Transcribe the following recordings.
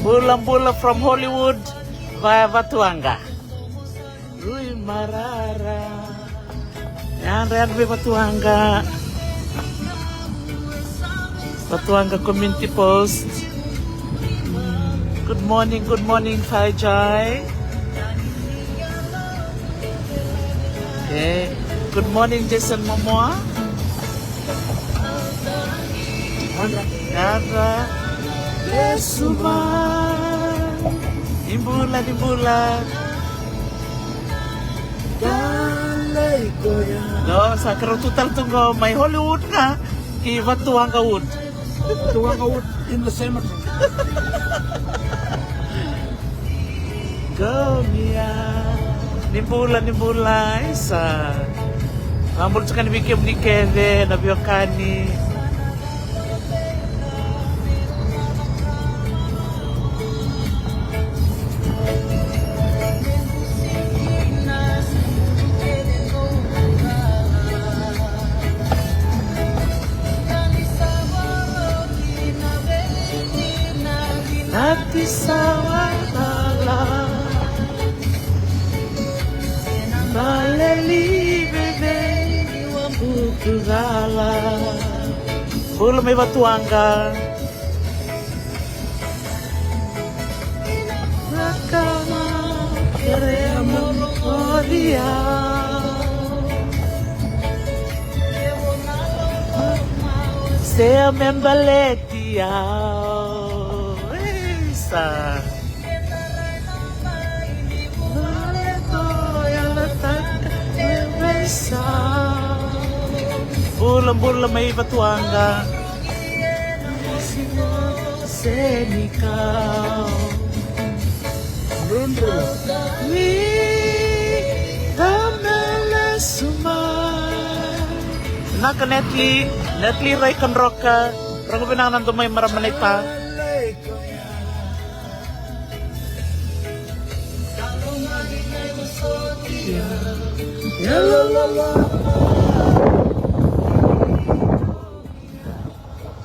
Bula-bula from Hollywood via Vatuanga. Rui Marara. Yan, Vatuanga. Vatuanga Community Post. Good morning, Fajai. Okay. Good morning, Jason Momoa. Yara. Besuma. Imbula. No, sa karututal tunggo may Hollywood nga. Vatuanga Wood. Vatuanga Wood in the cemetery. Go Mia. Nimbula isa. Mamul sa kanibigyan ni Kevin, nabiyokani. Nati sawala Maleli bebe Wambukuzala Bula may Vatuanga Nakama Queremos odiar Sea membaletia Sa Bulan-bulan may Vatuanga Senikau Mi Hamele Suma Naka Netli Ray Kanroka Rango binangan nando may maramanita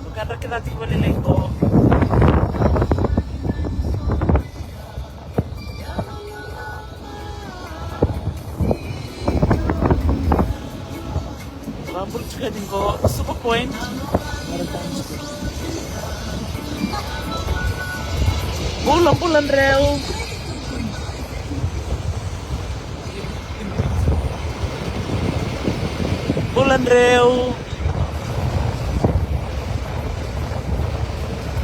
Magkano natin ko nilay ko Mabul juga din ko Super Point Bulan rel Bulan reu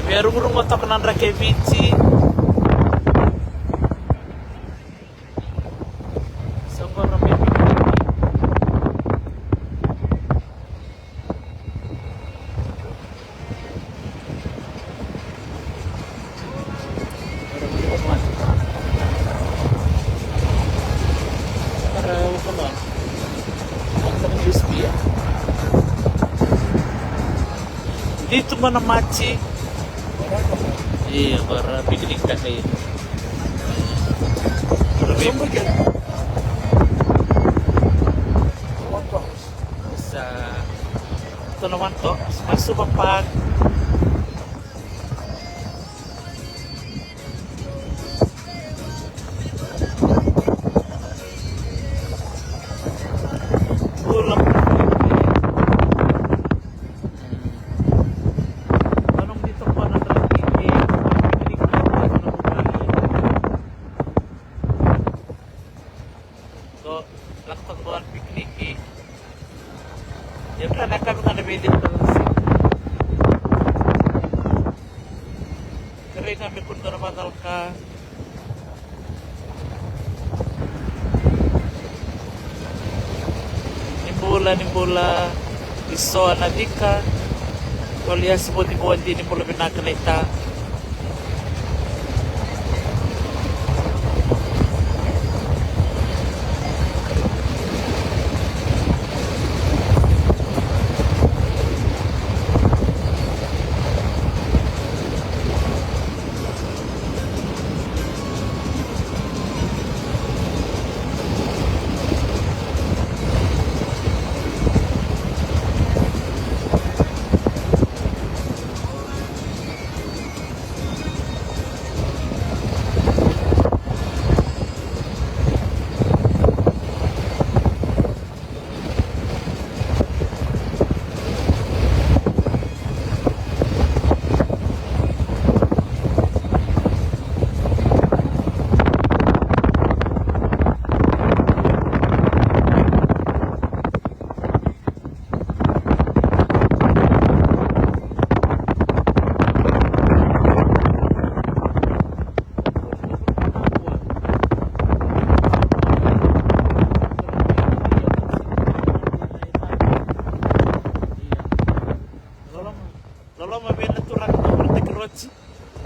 biar urung otak nan Rakevici sabar ramai dito man na machi iya para piknik ka kayo sa ito naman to masuk pag kami pun terbatal ka nimbula iso anadika kuliah sebut ibuan di nimbula pinakalaita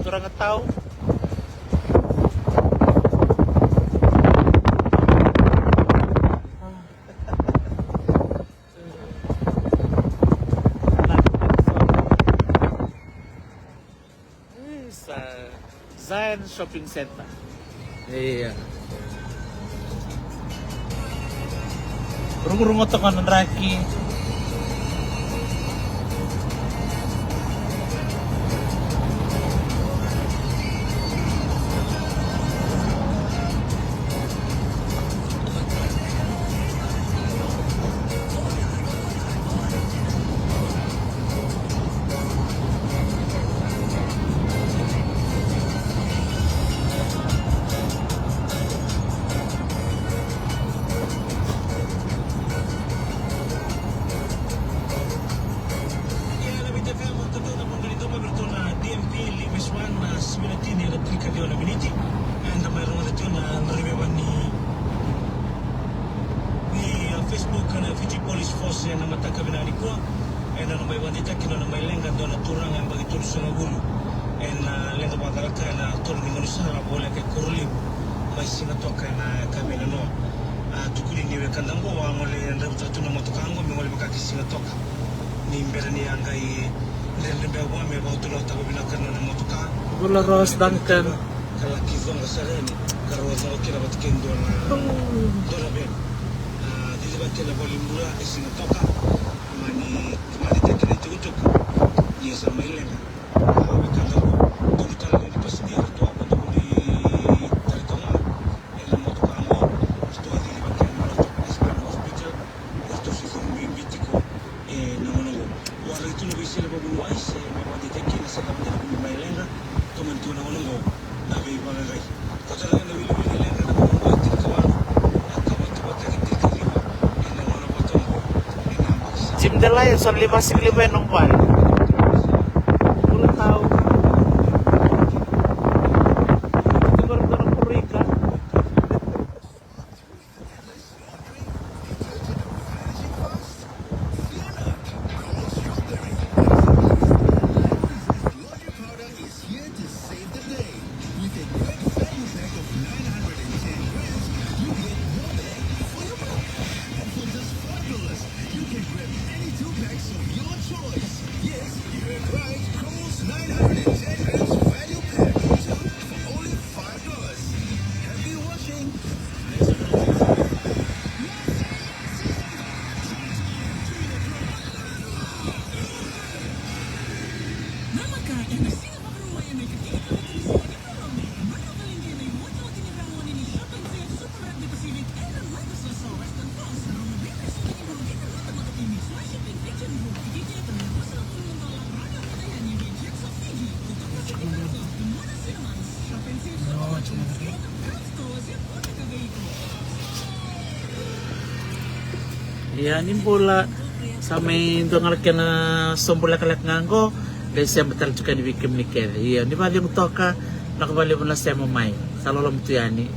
turang tahu. Sa Zion Shopping Center. Iya. Rungu-rungu tekan raki. Facebook kana Fiji Police Force yang nama tak kabinani ko and may wanita kino na may lenga do na turang ang bagi tulus na gulo and lenga bagara kana tur ni ngoni sara bola ke kurli may sinato kana kabinano tukuli ni wekandango wa ngole nda utatu na motokango mi ngole makaki sinato ni mbere ni angai nende be wa me ba tulo ta kabinaka na motoka Gula Rose Duncan. Kala kizonga sareni karoza okira batkendo na dola be kila bolimbura isinatoka mani tekele tukutuku ni sa mailenga wakanda tukutala ni pasidi to apa to di taritoma el moto kamo sto di bakkan moto Spanish hospital esto si son muy mítico no wala itu no bisele babu waise me wadi tekele sa kamde ni mailenga to man to no na be wala gai ko tala na wili lenga na ko wati kawalo Jim Delay, son 5 nung pan. Ulang tahu. Itu baru orang Purika. Ya, ini pula sampai dongal kena sombula kalak nganggo dahil siya betal juga di bikim nikel. Iya, ini bali yung toka nakabali mo na siya mo may. Salolom to yani.